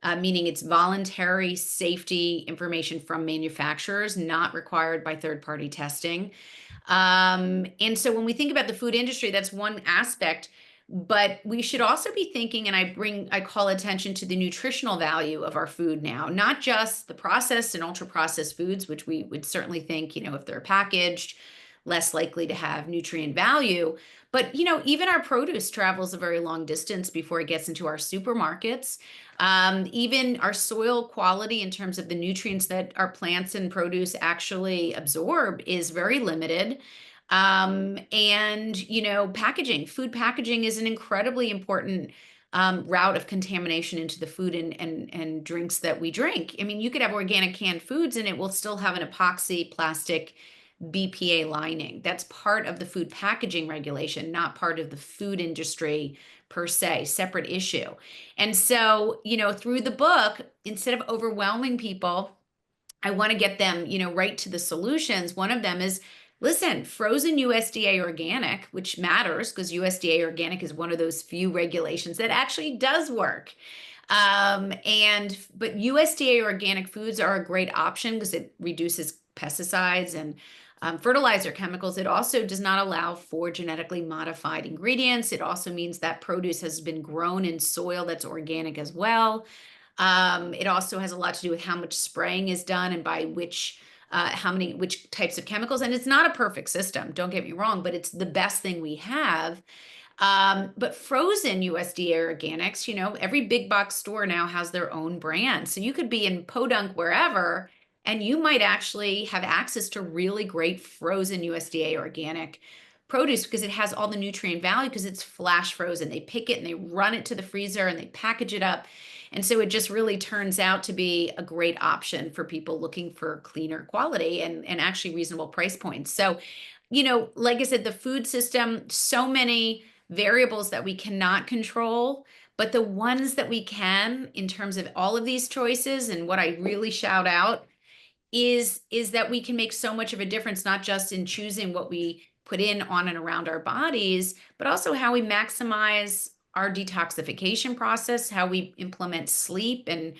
meaning it's voluntary safety information from manufacturers, not required by third party testing. And so when we think about the food industry, that's one aspect. But we should also be thinking, and I call attention to the nutritional value of our food now, not just the processed and ultra processed foods, which we would certainly think, if they're packaged, less likely to have nutrient value. But, even our produce travels a very long distance before it gets into our supermarkets. Even our soil quality in terms of the nutrients that our plants and produce actually absorb is very limited. And, packaging, food packaging is an incredibly important route of contamination into the food and drinks that we drink. I mean, you could have organic canned foods and it will still have an epoxy plastic BPA lining. That's part of the food packaging regulation, not part of the food industry per se, separate issue. And so, through the book, instead of overwhelming people, I want to get them, right to the solutions. One of them is, listen, frozen USDA organic, which matters because USDA organic is one of those few regulations that actually does work. But USDA organic foods are a great option because it reduces pesticides and fertilizer chemicals. It also does not allow for genetically modified ingredients. It also means that produce has been grown in soil that's organic as well. It also has a lot to do with how much spraying is done and by which types of chemicals. And it's not a perfect system, don't get me wrong, but it's the best thing we have. But frozen USDA organics, every big box store now has their own brand. So you could be in Podunk, wherever, and you might actually have access to really great frozen USDA organic produce because it has all the nutrient value because it's flash frozen. They pick it and they run it to the freezer and they package it up. And so it just really turns out to be a great option for people looking for cleaner quality and actually reasonable price points. So, like I said, the food system, so many variables that we cannot control, but the ones that we can in terms of all of these choices, and what I really shout out is that we can make so much of a difference, not just in choosing what we put in on and around our bodies, but also how we maximize our detoxification process, how we implement sleep and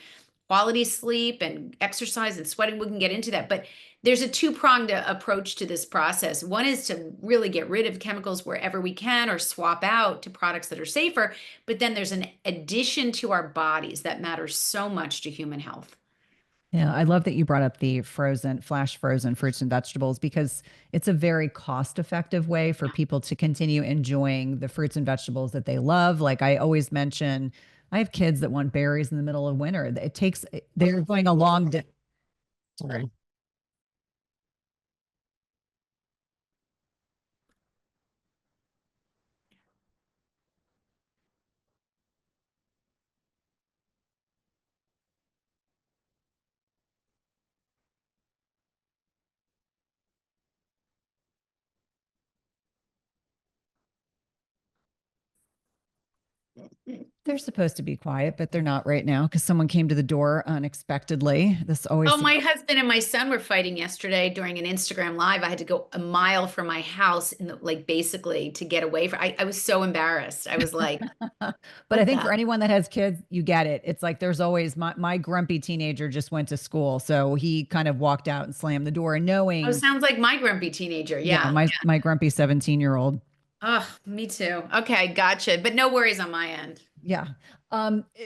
quality sleep and exercise and sweating. We can get into that, but there's a two-pronged approach to this process. One is to really get rid of chemicals wherever we can or swap out to products that are safer, but then there's an addition to our bodies that matters so much to human health. Yeah, I love that you brought up the flash frozen fruits and vegetables because it's a very cost effective way for people to continue enjoying the fruits and vegetables that they love. Like I always mention, I have kids that want berries in the middle of winter. They're going a long day. Sorry. They're supposed to be quiet, but they're not right now because someone came to the door unexpectedly. This always Oh, seems. my husband and my son were fighting yesterday during an Instagram live. I had to go a mile from my house in the, like basically to get away from I was so embarrassed. I was like, But I what think the for anyone that has kids, you get it. It's like there's always my grumpy teenager just went to school. So he kind of walked out and slammed the door and oh, knowing, sounds like my grumpy teenager. yeah, Yeah. my grumpy 17-year-old. Oh, me too. Okay, gotcha. But no worries on my end. Yeah.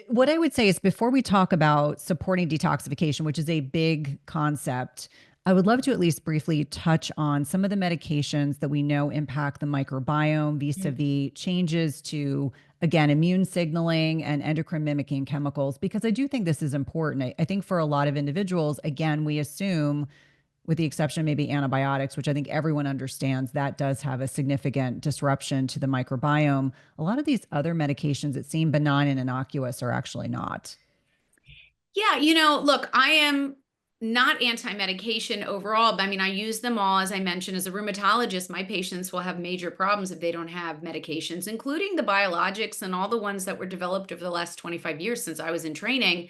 What I would say is before we talk about supporting detoxification, which is a big concept, I would love to at least briefly touch on some of the medications that we know impact the microbiome vis-a-vis changes to, again, immune signaling and endocrine mimicking chemicals, because I do think this is important. I think for a lot of individuals, again, we assume with the exception of maybe antibiotics, which I think everyone understands that does have a significant disruption to the microbiome. A lot of these other medications that seem benign and innocuous are actually not. Yeah, look, I am not anti-medication overall, but I mean, I use them all. As I mentioned, as a rheumatologist, my patients will have major problems if they don't have medications, including the biologics and all the ones that were developed over the last 25 years since I was in training.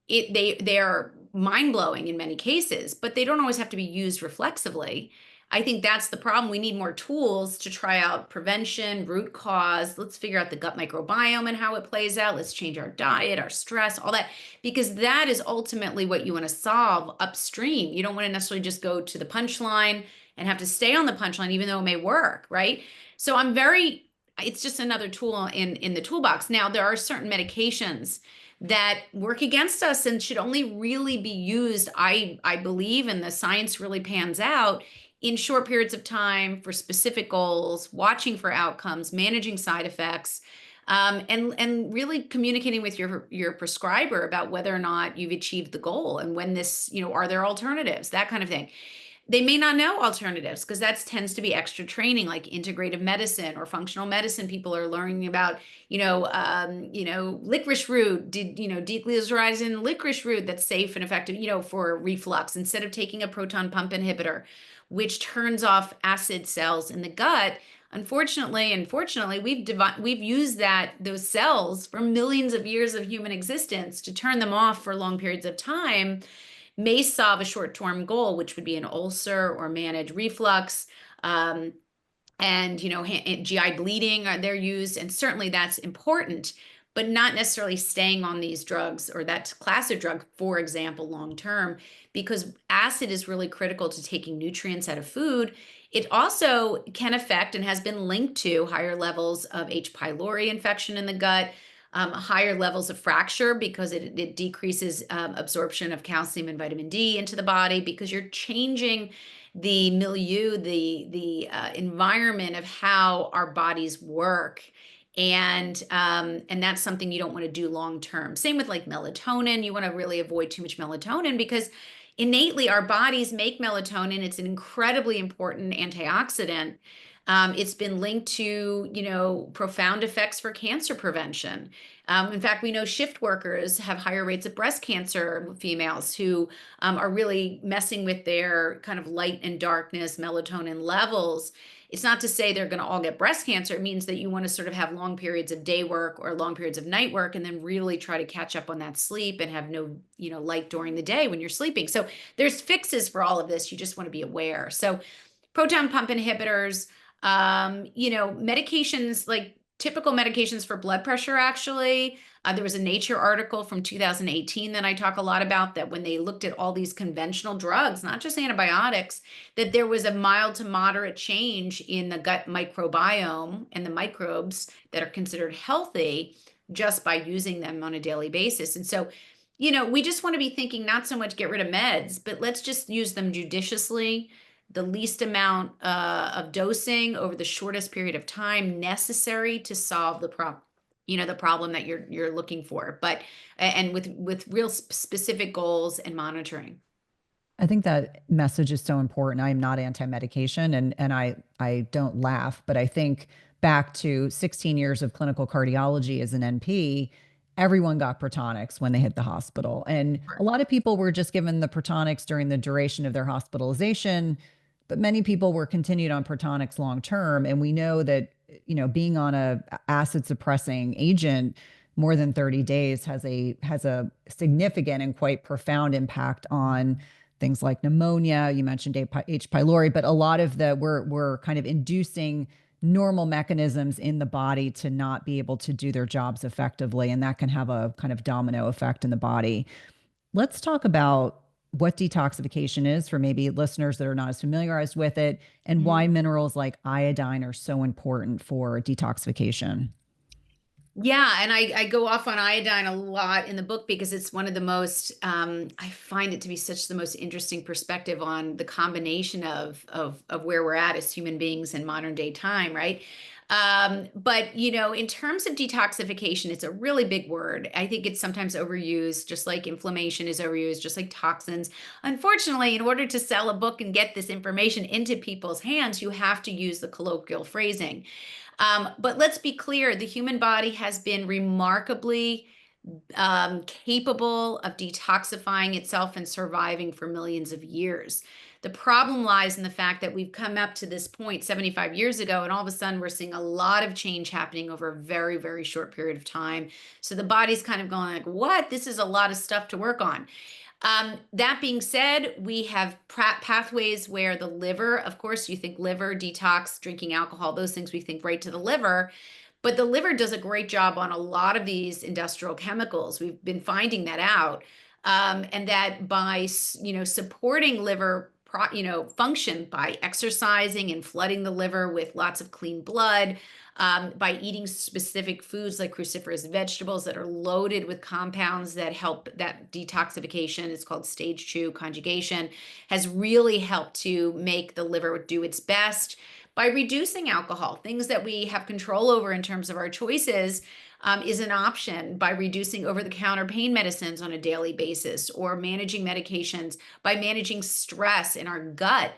They are mind-blowing in many cases, but they don't always have to be used reflexively. I think that's the problem. We need more tools to try out prevention, root cause. Let's figure out the gut microbiome and how it plays out. Let's change our diet, our stress, all that, because that is ultimately what you want to solve upstream. You don't want to necessarily just go to the punchline and have to stay on the punchline, even though it may work, right? So it's just another tool in the toolbox. Now, there are certain medications that work against us and should only really be used, I believe, and the science really pans out in short periods of time for specific goals, watching for outcomes, managing side effects, and really communicating with your prescriber about whether or not you've achieved the goal and when this, are there alternatives, that kind of thing. They may not know alternatives because that tends to be extra training, like integrative medicine or functional medicine. People are learning about, licorice root, deglycerizing licorice root that's safe and effective, for reflux instead of taking a proton pump inhibitor, which turns off acid cells in the gut. Unfortunately, we've used those cells for millions of years of human existence. To turn them off for long periods of time may solve a short-term goal, which would be an ulcer or manage reflux. And GI bleeding they're used, and certainly that's important, but not necessarily staying on these drugs or that class of drug, for example, long term, because acid is really critical to taking nutrients out of food. It also can affect and has been linked to higher levels of H. pylori infection in the gut, higher levels of fracture because it decreases absorption of calcium and vitamin D into the body because you're changing the milieu, the environment of how our bodies work. And that's something you don't want to do long term. Same with like melatonin. You want to really avoid too much melatonin because innately our bodies make melatonin. It's an incredibly important antioxidant. It's been linked to, profound effects for cancer prevention. In fact, we know shift workers have higher rates of breast cancer, females who are really messing with their kind of light and darkness melatonin levels. It's not to say they're going to all get breast cancer. It means that you want to sort of have long periods of day work or long periods of night work and then really try to catch up on that sleep and have no, light during the day when you're sleeping. So there's fixes for all of this. You just want to be aware. So proton pump inhibitors, medications like typical medications for blood pressure, actually. There was a Nature article from 2018 that I talk a lot about that when they looked at all these conventional drugs, not just antibiotics, that there was a mild to moderate change in the gut microbiome and the microbes that are considered healthy just by using them on a daily basis. And so, we just want to be thinking not so much get rid of meds, but let's just use them judiciously, the least amount of dosing over the shortest period of time necessary to solve the problem that you're looking for, but and with real specific goals and monitoring. I think that message is so important. I am not anti-medication and I don't laugh, but I think back to 16 years of clinical cardiology as an NP, everyone got protonics when they hit the hospital. And a lot of people were just given the protonics during the duration of their hospitalization, but many people were continued on protonics long term. And we know that being on a acid suppressing agent more than 30 days has a significant and quite profound impact on things like pneumonia. You mentioned H. pylori, but a lot of we're kind of inducing normal mechanisms in the body to not be able to do their jobs effectively, and that can have a kind of domino effect in the body. Let's talk about what detoxification is for maybe listeners that are not as familiarized with it, and why Mhm. minerals like iodine are so important for detoxification. Yeah, and I go off on iodine a lot in the book because it's one of the most, I find it to be such the most interesting perspective on the combination of where we're at as human beings in modern day time, right? But in terms of detoxification, it's a really big word. I think it's sometimes overused, just like inflammation is overused, just like toxins. Unfortunately, in order to sell a book and get this information into people's hands, you have to use the colloquial phrasing. But let's be clear, the human body has been remarkably capable of detoxifying itself and surviving for millions of years. The problem lies in the fact that we've come up to this point 75 years ago, and all of a sudden we're seeing a lot of change happening over a very, very short period of time. So the body's kind of going like, what? This is a lot of stuff to work on. That being said, we have pathways where the liver, of course, you think liver detox, drinking alcohol, those things we think right to the liver. But the liver does a great job on a lot of these industrial chemicals. We've been finding that out. And that by, supporting liver, function by exercising and flooding the liver with lots of clean blood, by eating specific foods like cruciferous vegetables that are loaded with compounds that help that detoxification. It's called stage 2 conjugation, has really helped to make the liver do its best. By reducing alcohol, things that we have control over in terms of our choices, is an option by reducing over the counter pain medicines on a daily basis or managing medications, by managing stress in our gut.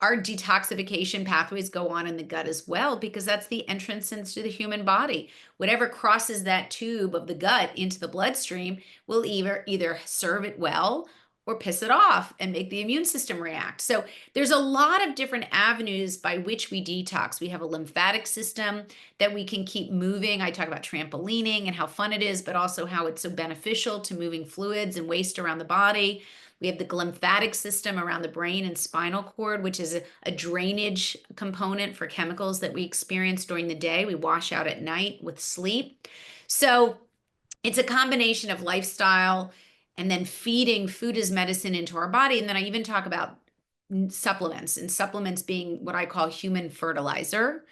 Our detoxification pathways go on in the gut as well because that's the entrance into the human body. Whatever crosses that tube of the gut into the bloodstream will either serve it well or piss it off and make the immune system react. So there's a lot of different avenues by which we detox. We have a lymphatic system that we can keep moving. I talk about trampolining and how fun it is, but also how it's so beneficial to moving fluids and waste around the body. We have the glymphatic system around the brain and spinal cord, which is a drainage component for chemicals that we experience during the day. We wash out at night with sleep. So it's a combination of lifestyle and then feeding food as medicine into our body. And then I even talk about supplements, and supplements being what I call human fertilizer.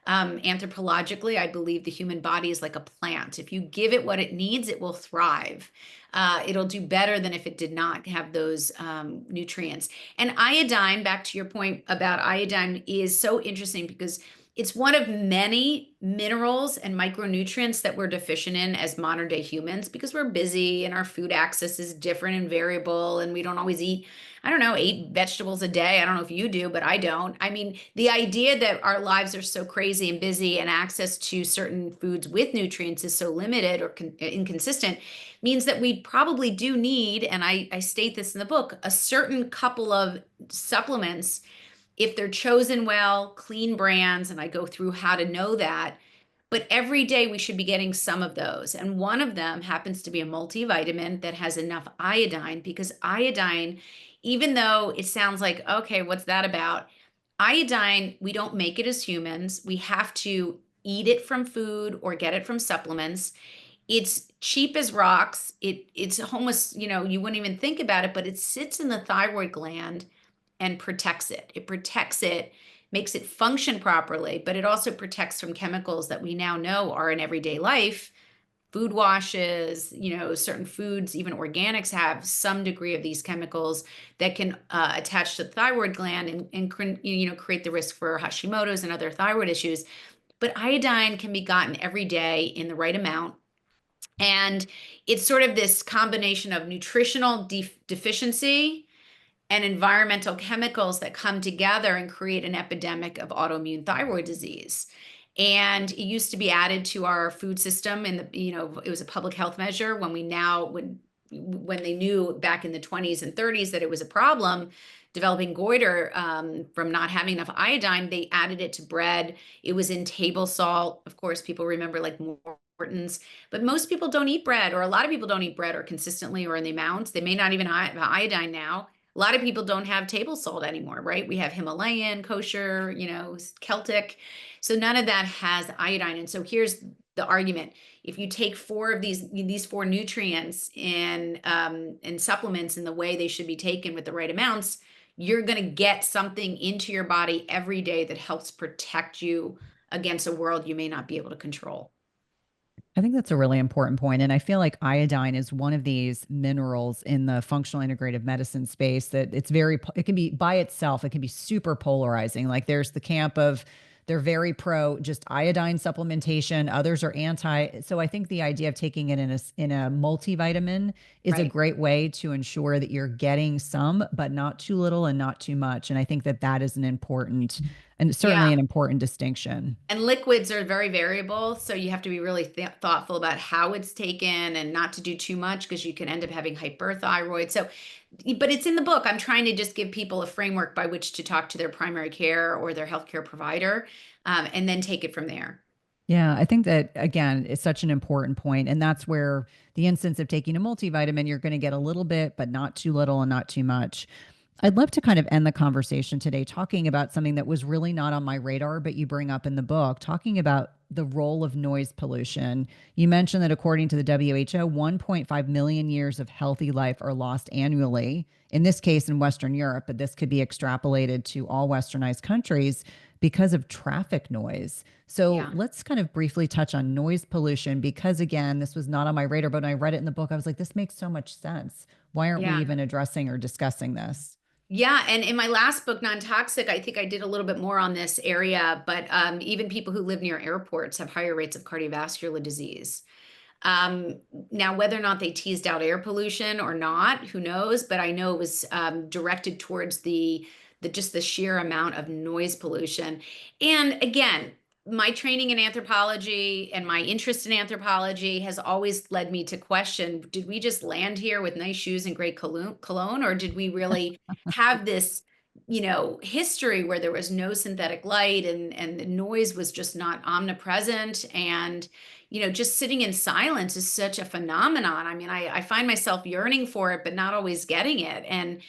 Anthropologically, I believe the human body is like a plant. If you give it what it needs, it will thrive. It'll do better than if it did not have those nutrients. And iodine, back to your point about iodine, is so interesting because it's one of many minerals and micronutrients that we're deficient in as modern day humans because we're busy and our food access is different and variable, and we don't always eat, I don't know, 8 vegetables a day. I don't know if you do, but I don't. I mean, the idea that our lives are so crazy and busy and access to certain foods with nutrients is so limited or inconsistent means that we probably do need, and I state this in the book, a certain couple of supplements if they're chosen well, clean brands, and I go through how to know that. But every day we should be getting some of those. And one of them happens to be a multivitamin that has enough iodine because iodine, even though it sounds like, okay, what's that about? Iodine, we don't make it as humans. We have to eat it from food or get it from supplements. It's cheap as rocks. It's almost, you wouldn't even think about it, but it sits in the thyroid gland and protects it. It protects it, makes it function properly, but it also protects from chemicals that we now know are in everyday life. Food washes, certain foods, even organics have some degree of these chemicals that can attach to the thyroid gland and create the risk for Hashimoto's and other thyroid issues. But iodine can be gotten every day in the right amount. And it's sort of this combination of nutritional deficiency and environmental chemicals that come together and create an epidemic of autoimmune thyroid disease. And it used to be added to our food system, and it was a public health measure. When they knew back in the 20s and 30s that it was a problem, developing goiter from not having enough iodine, they added it to bread. It was in table salt. Of course, people remember like Morton's, but most people don't eat bread, or a lot of people don't eat bread or consistently or in the amounts. They may not even have iodine now. A lot of people don't have table salt anymore, right? We have Himalayan, kosher, Celtic. So none of that has iodine. And so here's the argument. If you take four of these four nutrients in supplements in the way they should be taken with the right amounts, you're going to get something into your body every day that helps protect you against a world you may not be able to control. I think that's a really important point. And I feel like iodine is one of these minerals in the functional integrative medicine space that it can be by itself, it can be super polarizing. Like there's the camp of they're very pro just iodine supplementation, others are anti. So I think the idea of taking it in a multivitamin is a Right. great way to ensure that you're getting some, but not too little and not too much. And I think that that is an important and certainly Yeah. an important distinction. And liquids are very variable, so you have to be really thoughtful about how it's taken and not to do too much because you can end up having hyperthyroid. So, but it's in the book. I'm trying to just give people a framework by which to talk to their primary care or their healthcare provider, and then take it from there. Yeah, I think that again, it's such an important point. And that's where the instance of taking a multivitamin, you're going to get a little bit, but not too little and not too much. I'd love to kind of end the conversation today talking about something that was really not on my radar, but you bring up in the book, talking about the role of noise pollution. You mentioned that according to the WHO, 1.5 million years of healthy life are lost annually, in this case in Western Europe, but this could be extrapolated to all westernized countries because of traffic noise. So Yeah. let's kind of briefly touch on noise pollution because, again, this was not on my radar, but when I read it in the book, I was like, this makes so much sense. Why aren't we Yeah. even addressing or discussing this? Yeah, and in my last book, Non-Toxic, I think I did a little bit more on this area, but even people who live near airports have higher rates of cardiovascular disease. Um, Now, whether or not they teased out air pollution or not, who knows? But I know it was directed towards the just the sheer amount of noise pollution. And again, my training in anthropology and my interest in anthropology has always led me to question, did we just land here with nice shoes and great cologne, or did we really have this, history where there was no synthetic light and the noise was just not omnipresent, and just sitting in silence is such a phenomenon. I mean, I find myself yearning for it, but not always getting it. And,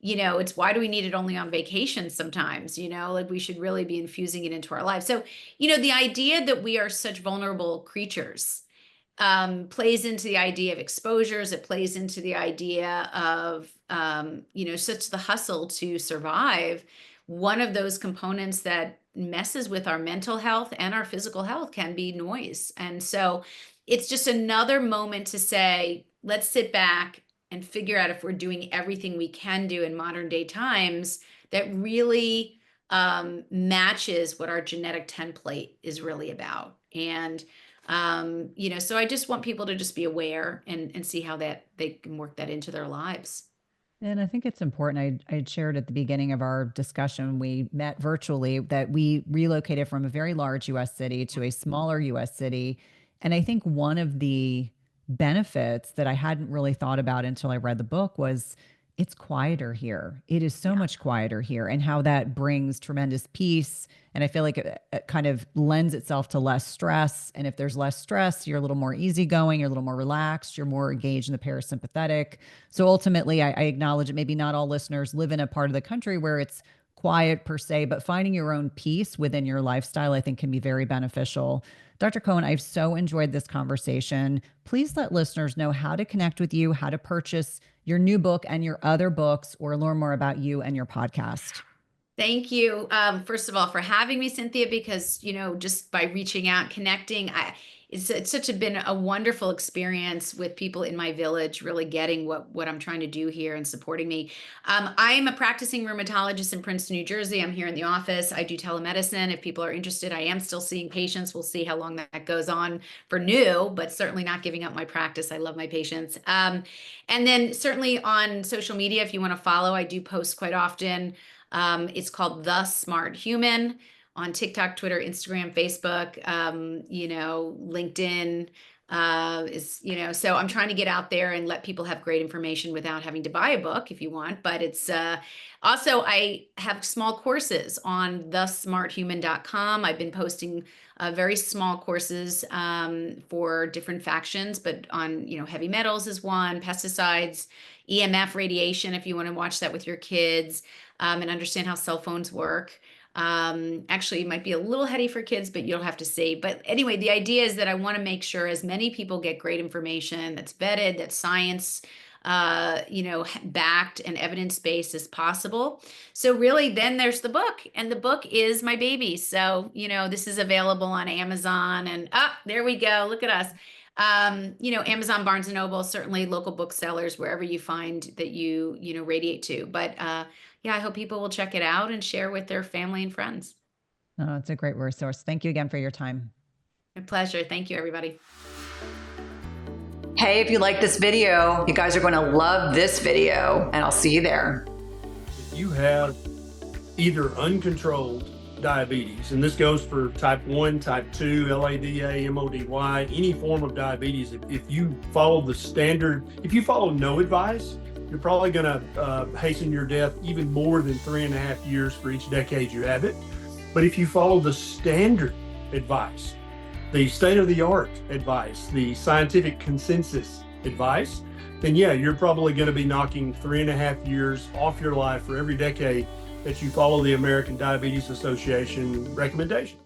it's why do we need it only on vacation sometimes? Like we should really be infusing it into our lives. So, the idea that we are such vulnerable creatures plays into the idea of exposures. It plays into the idea of, such the hustle to survive. One of those components that messes with our mental health and our physical health can be noise. And so it's just another moment to say, let's sit back and figure out if we're doing everything we can do in modern day times that really matches what our genetic template is really about. And so I just want people to just be aware and see how that they can work that into their lives. And I think it's important. I shared at the beginning of our discussion, we met virtually, that we relocated from a very large US city to a smaller US city. And I think one of the benefits that I hadn't really thought about until I read the book was it's quieter here. It is so Yeah. much quieter here, and how that brings tremendous peace. And I feel like it kind of lends itself to less stress. And if there's less stress, you're a little more easygoing, you're a little more relaxed, you're more engaged in the parasympathetic. So ultimately, I acknowledge that maybe not all listeners live in a part of the country where it's quiet per se, but finding your own peace within your lifestyle, I think, can be very beneficial. Dr. Cohen, I've so enjoyed this conversation. Please let listeners know how to connect with you, how to purchase your new book and your other books, or learn more about you and your podcast. Thank you, first of all, for having me, Cynthia, because, just by reaching out, connecting, it's been a wonderful experience with people in my village, really getting what I'm trying to do here and supporting me. I am a practicing rheumatologist in Princeton, New Jersey. I'm here in the office. I do telemedicine. If people are interested, I am still seeing patients. We'll see how long that goes on for new, but certainly not giving up my practice. I love my patients. And then certainly on social media, if you want to follow, I do post quite often. It's called The Smart Human on TikTok, Twitter, Instagram, Facebook, LinkedIn. So I'm trying to get out there and let people have great information without having to buy a book if you want. But it's also, I have small courses on thesmarthuman.com. I've been posting very small courses for different factions, but on, heavy metals is one, pesticides, EMF radiation, if you want to watch that with your kids, and understand how cell phones work. Actually, it might be a little heady for kids, but you'll have to see. But anyway, the idea is that I want to make sure as many people get great information that's vetted, that's science, backed and evidence-based as possible. So really, then there's the book, and the book is my baby. So, this is available on Amazon, and there we go. Look at us. Amazon, Barnes and Noble, certainly local booksellers, wherever you find that radiate to. But yeah, I hope people will check it out and share with their family and friends. Oh, it's a great resource. Thank you again for your time. My pleasure. Thank you, everybody. Hey, if you like this video, you guys are going to love this video, and I'll see you there. If you have either uncontrolled diabetes, and this goes for type 1, type 2, LADA, MODY, any form of diabetes, if you follow the standard, if you follow no advice, you're probably going to hasten your death even more than 3.5 years for each decade you have it. But if you follow the standard advice, the state-of-the-art advice, the scientific consensus advice, then yeah, you're probably going to be knocking 3.5 years off your life for every decade that you follow the American Diabetes Association recommendations.